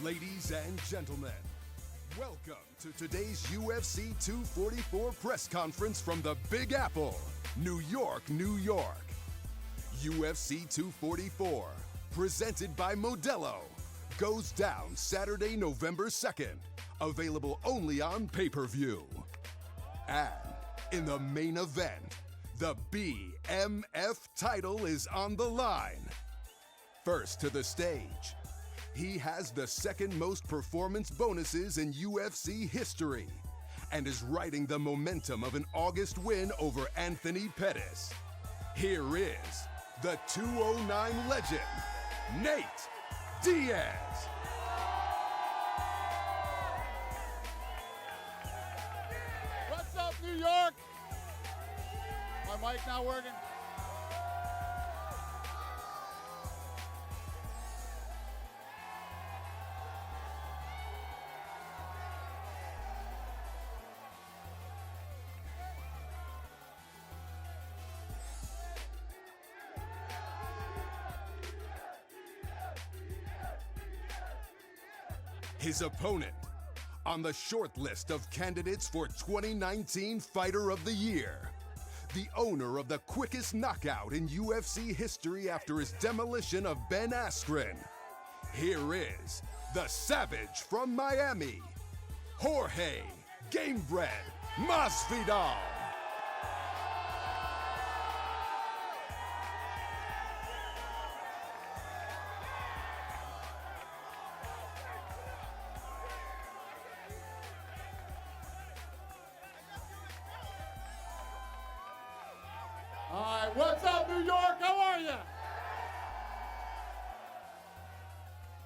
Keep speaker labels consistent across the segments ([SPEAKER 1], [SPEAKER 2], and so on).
[SPEAKER 1] Ladies and gentlemen, welcome to today's UFC 244 press conference from the Big Apple, New York, New York. UFC 244, presented by Modelo, goes down Saturday, November 2nd, available only on pay-per-view. And in the main event, the BMF title is on the line. First to the stage, he has the second most performance bonuses in UFC history and is riding the momentum of an August win over Anthony Pettis. Here is the 209 legend, Nate Diaz.
[SPEAKER 2] What's up, New York? My mic not working?
[SPEAKER 1] His opponent on the short list of candidates for 2019 Fighter of the Year, the owner of the quickest knockout in UFC history after his demolition of Ben Askren. Here is the Savage from Miami, Jorge Gamebred Masvidal.
[SPEAKER 2] All right, what's up, New York? How are you?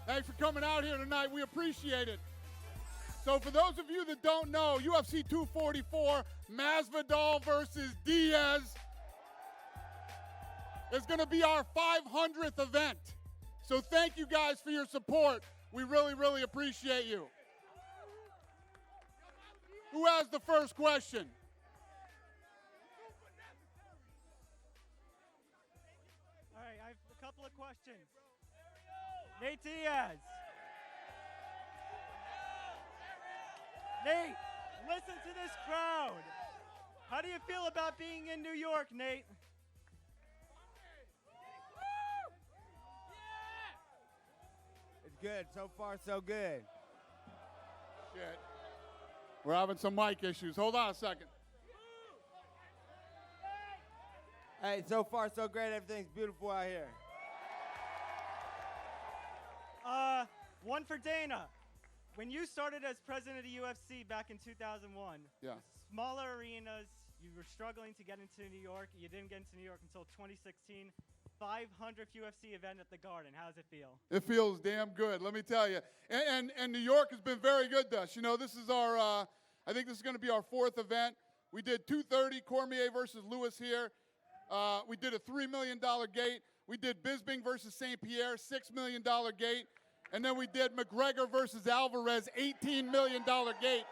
[SPEAKER 2] Thanks for coming out here tonight. We appreciate it. So for those of you that don't know, UFC 244, Masvidal versus Diaz is going to be our 500th event. So thank you guys for your support. We really, really appreciate you. Who has the first question?
[SPEAKER 3] All right, I have a couple of questions. Nate Diaz. Nate, listen to this crowd. How do you feel about being in New York, Nate?
[SPEAKER 4] It's good. So far, so good.
[SPEAKER 2] Shit. We're having some mic issues. Hold on a second.
[SPEAKER 4] Hey, so far, so great. Everything's beautiful out here.
[SPEAKER 3] One for Dana. When you started as president of the UFC back in 2001,
[SPEAKER 2] Yeah.
[SPEAKER 3] smaller arenas, you were struggling to get into New York. You didn't get into New York until 2016. 500th UFC event at the Garden. How does it feel?
[SPEAKER 2] It feels damn good, let me tell you. And New York has been very good to us. You know, this is our, I think this is going to be our fourth event. We did 230 Cormier versus Lewis here. We did a $3 million gate. We did Bisping versus St. Pierre, $6 million gate. And then we did McGregor versus Alvarez, $18 million gate.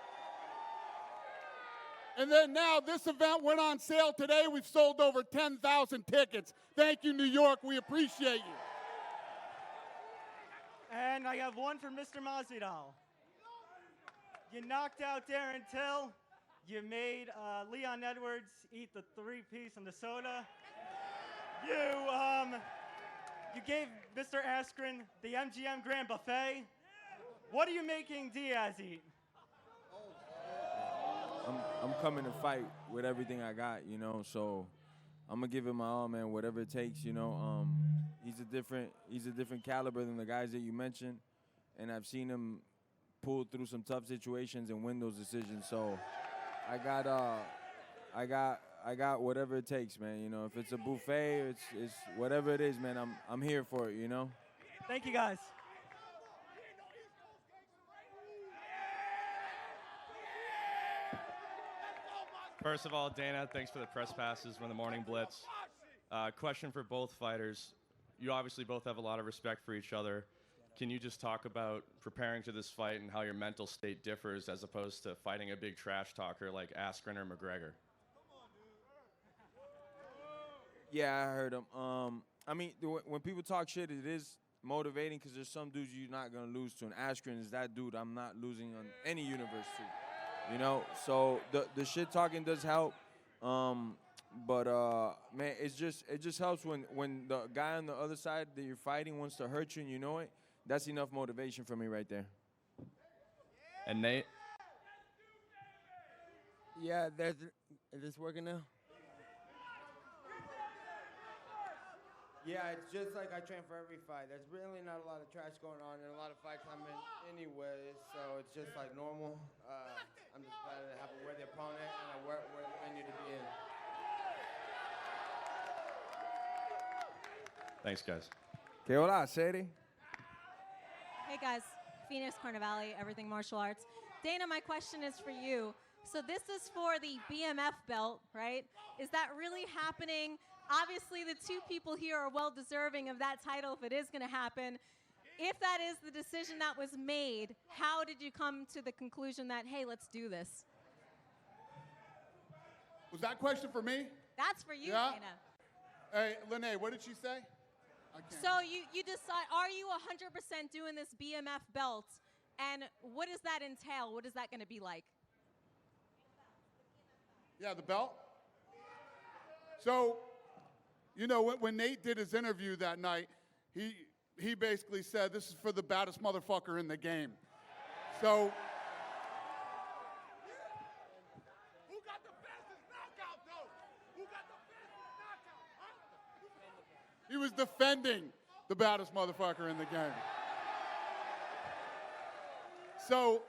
[SPEAKER 2] And then now this event went on sale today. We've sold over 10,000 tickets. Thank you, New York. We appreciate you.
[SPEAKER 3] And I have one for Mr. Masvidal. You knocked out Darren Till. You made Leon Edwards eat the 3-piece and the soda. You gave Mr. Askren the MGM Grand Buffet. What are you making Diaz eat?
[SPEAKER 4] I'm coming to fight with everything I got, you know. So I'm gonna give it my all, man. Whatever it takes, you know. He's a different caliber than the guys that you mentioned, and I've seen him pull through some tough situations and win those decisions. So I got whatever it takes, man. You know, if it's a buffet, it's whatever it is, man. I'm here for it, you know.
[SPEAKER 3] Thank you, guys.
[SPEAKER 5] First of all, Dana, thanks for the press passes from the Morning Blitz. Question for both fighters. You obviously both have a lot of respect for each other. Can you just talk about preparing to this fight and how your mental state differs as opposed to fighting a big trash talker like Askren or McGregor?
[SPEAKER 4] Yeah, I heard him. I mean, when people talk shit, it is motivating because there's some dudes you're not going to lose to. And Askren is that dude I'm not losing on any universe to. You know? So the shit talking does help. But man, it just helps when the guy on the other side that you're fighting wants to hurt you and you know it. That's enough motivation for me right there.
[SPEAKER 5] And Nate?
[SPEAKER 6] Yeah, is this working now? Yeah, it's just like I train for every fight. There's really not a lot of trash going on in a lot of fights I'm in anyways, so it's just like normal. I'm just glad to have a worthy opponent and where I need to be in.
[SPEAKER 5] Thanks, guys.
[SPEAKER 4] Que hola, Sadie.
[SPEAKER 7] Hey guys, Phoenix Carnivale, Everything Martial Arts. Dana, my question is for you. So this is for the BMF belt, right? Is that really happening? Obviously, the two people here are well deserving of that title if it is going to happen. If that is the decision that was made, how did you come to the conclusion that, hey, let's do this?
[SPEAKER 2] Was that question for me?
[SPEAKER 7] That's for you,
[SPEAKER 2] Yeah?
[SPEAKER 7] Dana.
[SPEAKER 2] Hey, Lene, what did she say? I can't.
[SPEAKER 7] So you decide, are you 100% doing this BMF belt? And what does that entail? What is that going to be like?
[SPEAKER 2] Yeah, the belt. So, you know, when Nate did his interview that night, he basically said, this is for the baddest motherfucker in the game. So,
[SPEAKER 8] Who got the fastest knockout, though? Who got the fastest knockout?
[SPEAKER 2] he was defending the baddest motherfucker in the game. So,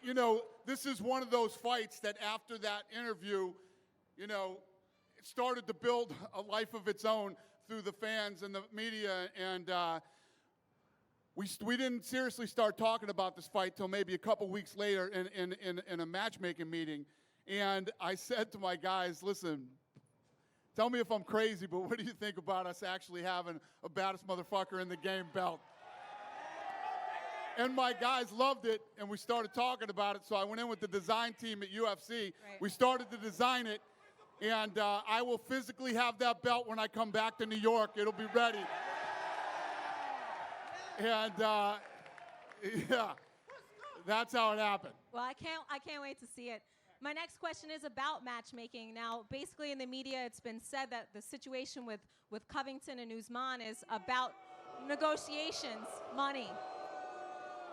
[SPEAKER 2] you know, this is one of those fights that after that interview, you know, it started to build a life of its own through the fans and the media. And we didn't seriously start talking about this fight till maybe a couple weeks later in a matchmaking meeting. And I said to my guys, listen, tell me if I'm crazy, but what do you think about us actually having a baddest motherfucker in the game belt? And my guys loved it, and we started talking about it, so I went in with the design team at UFC.
[SPEAKER 7] Right.
[SPEAKER 2] We started to design it, and I will physically have that belt when I come back to New York. It'll be ready. And, yeah, that's how it happened.
[SPEAKER 7] Well, I can't wait to see it. My next question is about matchmaking. Now, basically in the media, it's been said that the situation with Covington and Usman is about negotiations, money.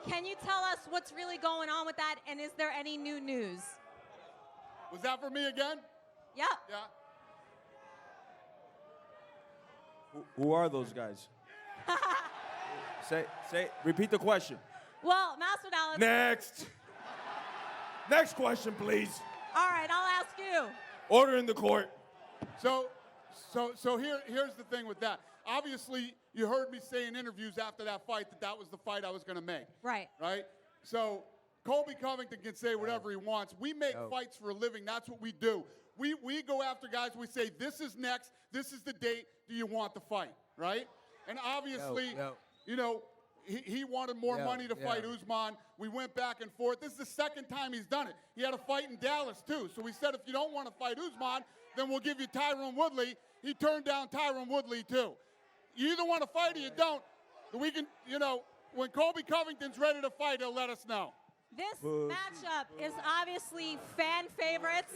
[SPEAKER 7] Can you tell us what's really going on with that, and is there any new news?
[SPEAKER 2] Was that for me again?
[SPEAKER 7] Yep.
[SPEAKER 2] Yeah.
[SPEAKER 4] Who are those guys? Repeat the question.
[SPEAKER 7] Well, Masvidal.
[SPEAKER 4] Next. Next question, please.
[SPEAKER 7] All right, I'll ask you.
[SPEAKER 4] Order in the court.
[SPEAKER 2] So here's the thing with that. Obviously, you heard me say in interviews after that fight that was the fight I was going to make.
[SPEAKER 7] Right.
[SPEAKER 2] Right? So Colby Covington can say whatever he wants. We make fights for a living. That's what we do. We go after guys. We say, this is next. This is the date. Do you want the fight? Right? And obviously, you know, he wanted more money to fight Usman. We went back and forth. This is the second time he's done it. He had a fight in Dallas, too. So we said, if you don't want to fight Usman, then we'll give you Tyron Woodley. He turned down Tyron Woodley, too. You either want to fight or you don't. We can, you know, when Colby Covington's ready to fight, he'll let us know.
[SPEAKER 7] This matchup is obviously fan favorites.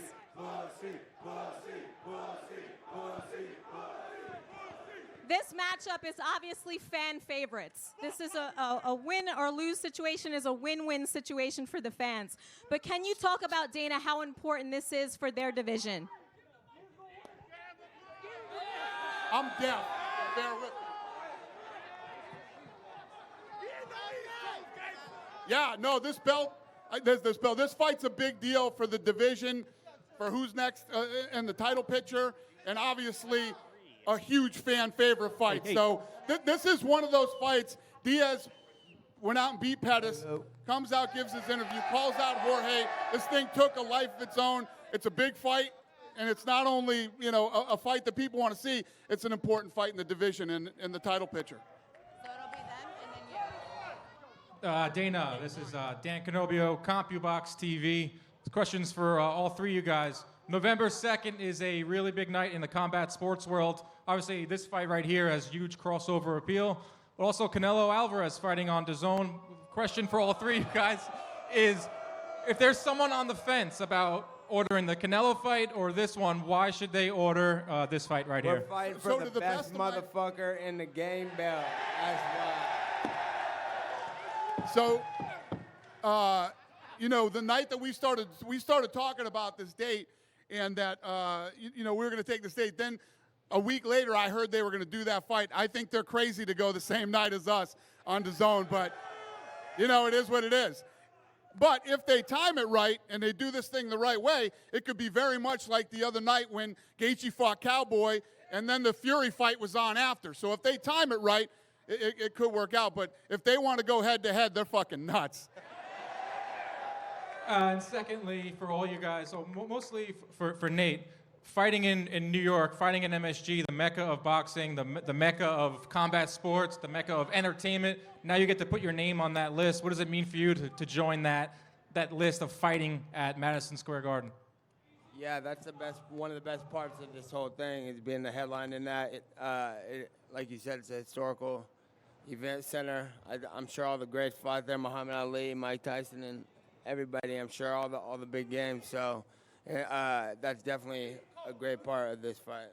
[SPEAKER 7] This matchup is obviously fan favorites. This is a win or lose situation, is a win-win situation for the fans. But can you talk about, Dana, how important this is for their division?
[SPEAKER 2] I'm deaf. Bear with me. Yeah, no, this fight's a big deal for the division, for who's next in the title picture, and obviously a huge fan favorite fight. So this is one of those fights. Diaz went out and beat Pettis, comes out, gives his interview, calls out Jorge. This thing took a life of its own. It's a big fight. And it's not only, you know, a fight that people want to see, it's an important fight in the division and in the title picture.
[SPEAKER 7] So it'll be them and then you.
[SPEAKER 9] Dana, this is Dan Canobio, CompuBox TV. Questions for all three of you guys. November 2nd is a really big night in the combat sports world. Obviously, this fight right here has huge crossover appeal. but also Canelo Alvarez fighting on DAZN. Question for all three of you guys is, if there's someone on the fence about ordering the Canelo fight or this one, why should they order this fight right
[SPEAKER 6] We're
[SPEAKER 9] here?
[SPEAKER 6] fighting for
[SPEAKER 2] So
[SPEAKER 6] the
[SPEAKER 2] to the
[SPEAKER 6] best
[SPEAKER 2] best of my-
[SPEAKER 6] motherfucker in the game belt. That's why.
[SPEAKER 2] So, you know, the night that we started talking about this date and that, you know, we were going to take this date. Then a week later, I heard they were going to do that fight. I think they're crazy to go the same night as us on DAZN, but, you know, it is what it is. But if they time it right and they do this thing the right way, it could be very much like the other night when Gaethje fought Cowboy and then the Fury fight was on after. So if they time it right, it could work out. But if they want to go head-to-head, they're fucking nuts.
[SPEAKER 9] And secondly, for all you guys, so mostly for Nate, fighting in New York, fighting in MSG, the mecca of boxing, the mecca of combat sports, the mecca of entertainment. Now you get to put your name on that list. What does it mean for you to join that list of fighting at Madison Square Garden?
[SPEAKER 6] Yeah, that's one of the best parts of this whole thing is being the headline in that. Like you said, it's a historical event center. I'm sure all the greats fought there, Muhammad Ali, Mike Tyson, and everybody. I'm sure all the big games. So that's definitely a great part of this fight.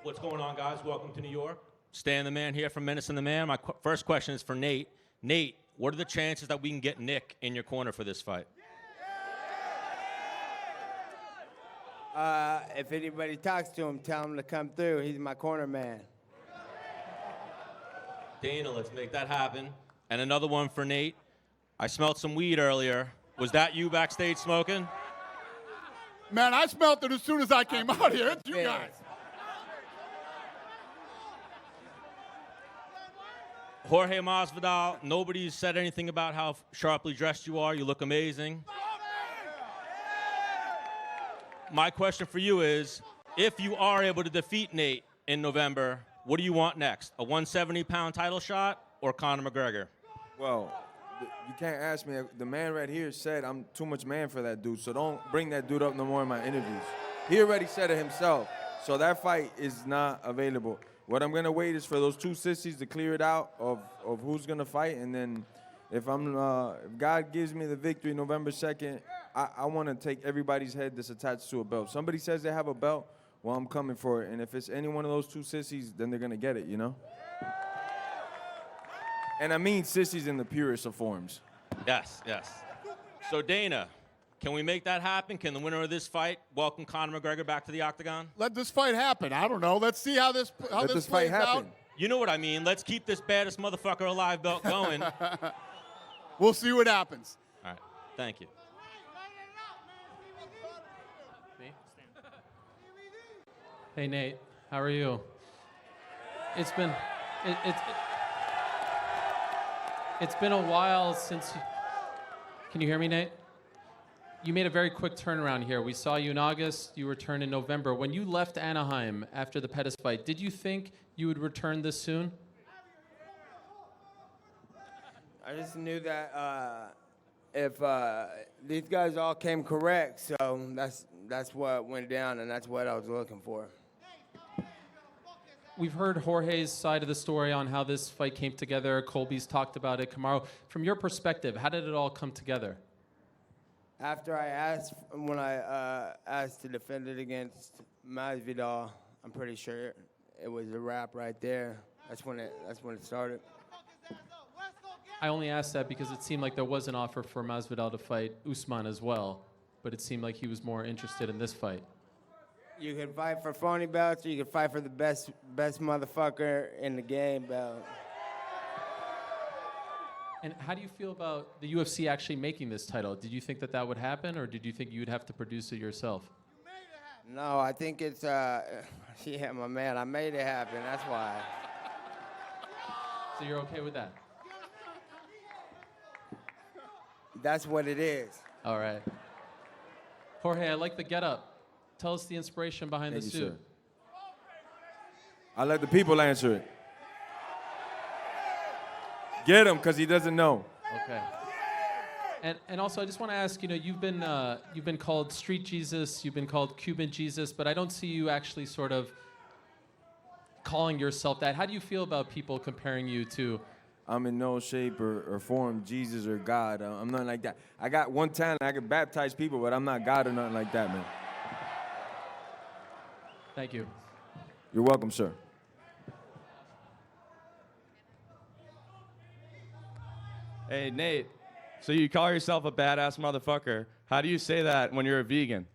[SPEAKER 10] What's going on, guys? Welcome to New York. Stan the Man here from Menace and the Man. My first question is for Nate. Nate, what are the chances that we can get Nick in your corner for this fight?
[SPEAKER 6] If anybody talks to him, tell him to come through. He's my corner man.
[SPEAKER 10] Dana, let's make that happen. And another one for Nate. I smelled some weed earlier. Was that you backstage smoking?
[SPEAKER 2] Man, I smelled it as soon as I came out here. It's you
[SPEAKER 6] Yeah.
[SPEAKER 2] guys.
[SPEAKER 10] Jorge Masvidal, nobody said anything about how sharply dressed you are. You look amazing. My question for you is, if you are able to defeat Nate in November, what do you want next? A 170-pound title shot or Conor McGregor?
[SPEAKER 4] Well, you can't ask me. The man right here said I'm too much man for that dude, so don't bring that dude up no more in my interviews. He already said it himself, so that fight is not available. What I'm going to wait is for those two sissies to clear it out of who's going to fight, and then if God gives me the victory November 2nd, I want to take everybody's head that's attached to a belt. Somebody says they have a belt, well, I'm coming for it, and if it's any one of those two sissies, then they're going to get it, you know? And I mean sissies in the purest of forms.
[SPEAKER 10] Yes, yes. So, Dana, can we make that happen? Can the winner of this fight welcome Conor McGregor back to the octagon?
[SPEAKER 2] Let this fight happen. I don't know. Let's see how this
[SPEAKER 4] Let this fight
[SPEAKER 2] plays
[SPEAKER 4] happen.
[SPEAKER 2] out.
[SPEAKER 10] You know what I mean. Let's keep this baddest motherfucker alive belt going. All
[SPEAKER 2] We'll see what happens.
[SPEAKER 10] right. Thank you.
[SPEAKER 11] Hey Nate, how are you? It's been it's been a while since. Can you hear me, Nate? You made a very quick turnaround here. We saw you in August. You returned in November. When you left Anaheim after the Pettis fight, did you think you would return this soon?
[SPEAKER 6] I just knew that if these guys all came correct, so that's what went down, and that's what I was looking for.
[SPEAKER 11] We've heard Jorge's side of the story on how this fight came together. Colby's talked about it. Kamaru, from your perspective, how did it all come together?
[SPEAKER 6] After when I asked to defend it against Masvidal, I'm pretty sure it was a wrap right there. That's when it started.
[SPEAKER 11] I only asked that because it seemed like there was an offer for Masvidal to fight Usman as well, but it seemed like he was more interested in this fight.
[SPEAKER 6] You can fight for phony belts, or you can fight for the best motherfucker in the game belt.
[SPEAKER 11] And how do you feel about the UFC actually making this title? Did you think that would happen, or did you think you'd have to produce it yourself?
[SPEAKER 6] No, I think it's, yeah, my man, I made it happen, that's why.
[SPEAKER 11] So you're okay with that?
[SPEAKER 6] That's what it is.
[SPEAKER 11] All right. Jorge, I like the getup. Tell us the inspiration behind
[SPEAKER 4] Thank
[SPEAKER 11] the
[SPEAKER 4] you,
[SPEAKER 11] suit.
[SPEAKER 4] sir. I'll let the people answer it. Get him, because he doesn't know.
[SPEAKER 11] Okay. And also, I just want to ask, you've been called Street Jesus, you've been called Cuban Jesus, but I don't see you actually sort of calling yourself that. How do you feel about people comparing you to?
[SPEAKER 4] I'm in no shape or form Jesus or God. I'm nothing like that. I got one talent. I can baptize people, but I'm not God or nothing like that, man.
[SPEAKER 11] Thank you.
[SPEAKER 4] You're welcome, sir.
[SPEAKER 5] Hey, Nate. So you call yourself a badass motherfucker. How do you say that when you're a vegan?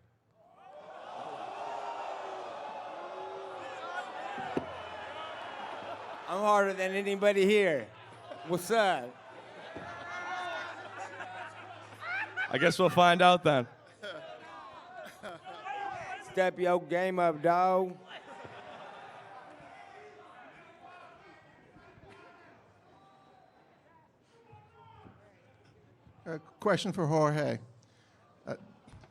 [SPEAKER 6] I'm harder than anybody here. What's up?
[SPEAKER 5] I guess we'll find out then.
[SPEAKER 6] Step your game up, dog.
[SPEAKER 12] A question for Jorge.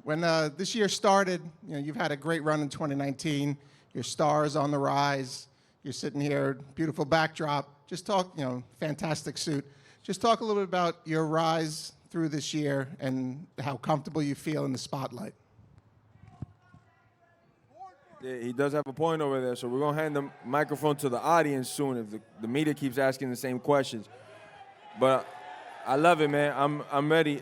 [SPEAKER 12] When this year started, you've had a great run in 2019. Your star is on the rise. You're sitting here, beautiful backdrop. Just talk, fantastic suit. Just talk a little bit about your rise through this year and how comfortable you feel in the spotlight.
[SPEAKER 4] Yeah, he does have a point over there, so we're going to hand the microphone to the audience soon if the media keeps asking the same questions. But I love it, man. I'm ready.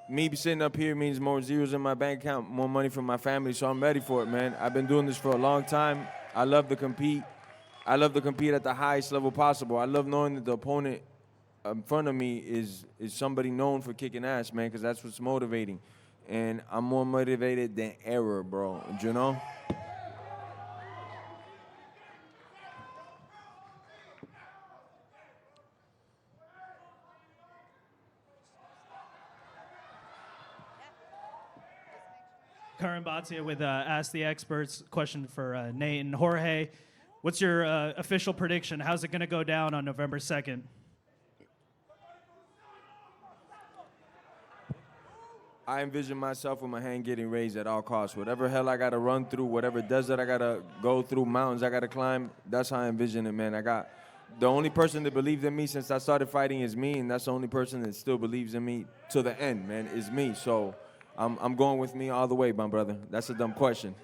[SPEAKER 4] Me sitting up here means more zeros in my bank account, more money for my family, so I'm ready for it, man. I've been doing this for a long time. I love to compete. I love to compete at the highest level possible. I love knowing that the opponent in front of me is somebody known for kicking ass, man, because that's what's motivating. And I'm more motivated than ever, bro. You know?
[SPEAKER 13] Karan Bhatia with Ask the Experts. Question for Nate and Jorge. What's your official prediction? How's it going to go down on November 2nd?
[SPEAKER 4] I envision myself with my hand getting raised at all costs. Whatever hell I got to run through, whatever desert I got to go through, mountains I got to climb, that's how I envision it, man. The only person that believed in me since I started fighting is me, and that's the only person that still believes in me to the end, man, is me. So I'm going with me all the way, my brother. That's a dumb question.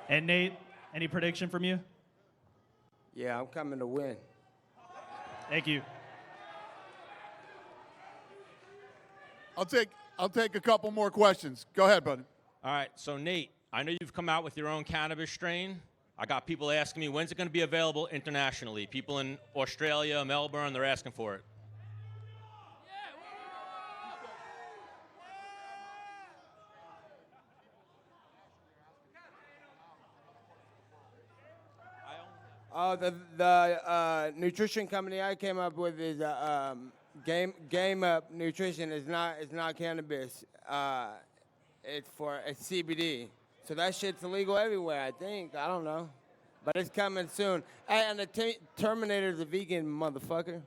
[SPEAKER 13] And Nate, any prediction from you?
[SPEAKER 6] Yeah, I'm coming to win.
[SPEAKER 13] Thank you.
[SPEAKER 2] I'll take a couple more questions. Go ahead, buddy.
[SPEAKER 10] All right, so Nate, I know you've come out with your own cannabis strain. I got people asking me, when's it going to be available internationally? People in Australia, Melbourne, they're asking for it.
[SPEAKER 6] Oh, the nutrition company I came up with is Game Up Nutrition. Is not cannabis. It's CBD. So that shit's illegal everywhere, I think. I don't know, but it's coming soon. Hey, and the Terminator's a vegan motherfucker.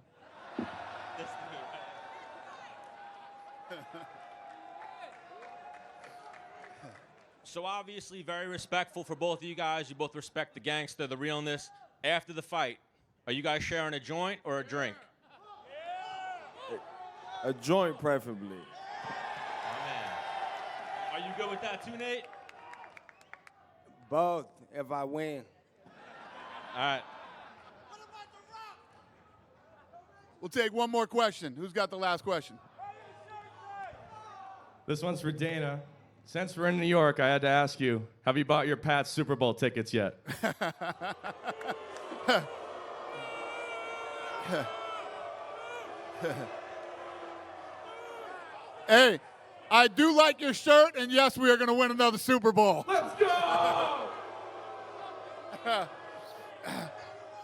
[SPEAKER 10] So obviously very respectful for both of you guys. You both respect the gangster, the realness. After the fight, are you guys sharing a joint or a drink?
[SPEAKER 4] A joint, preferably.
[SPEAKER 10] Oh, man. Are you good with that too, Nate?
[SPEAKER 6] Both, if I win.
[SPEAKER 10] All right.
[SPEAKER 2] We'll take one more question. Who's got the last question?
[SPEAKER 5] This one's for Dana. Since we're in New York, I had to ask you, have you bought your Pats Super Bowl tickets yet?
[SPEAKER 2] Hey, I do like your shirt, and yes, we are going to win another Super Bowl.
[SPEAKER 8] Let's go!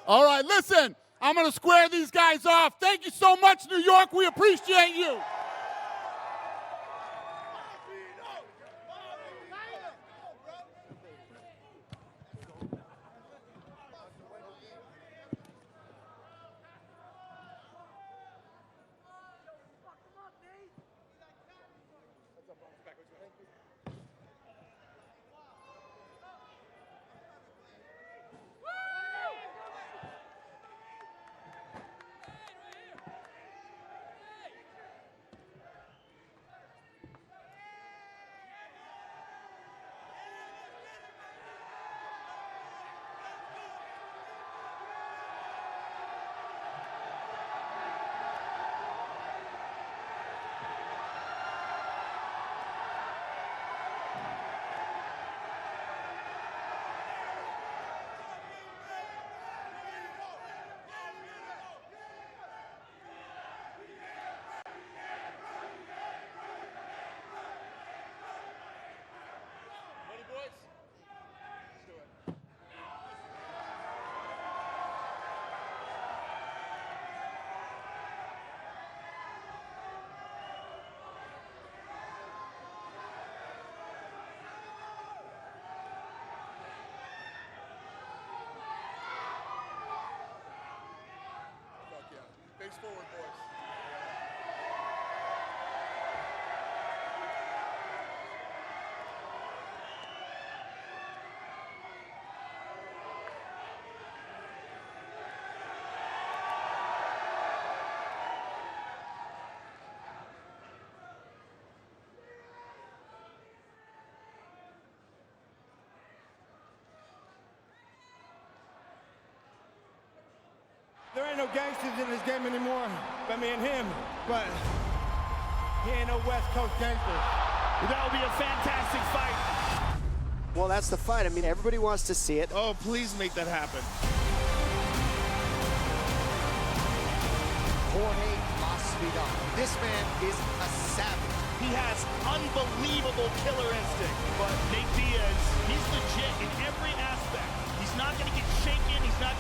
[SPEAKER 2] All right, listen, I'm going to square these guys off. Thank you so much, New York. We appreciate you. Face forward, boys.
[SPEAKER 14] There ain't no gangsters in this game anymore, but me and him. But he ain't no West Coast gangster.
[SPEAKER 8] That will be a fantastic fight.
[SPEAKER 15] Well, that's the fight. I mean, everybody wants to see it.
[SPEAKER 8] Oh, please make that happen.
[SPEAKER 15] Jorge Masvidal. This man is a savage.
[SPEAKER 8] He has unbelievable killer instinct. But Nate Diaz, he's legit in every aspect. He's not going to get shaken. He's not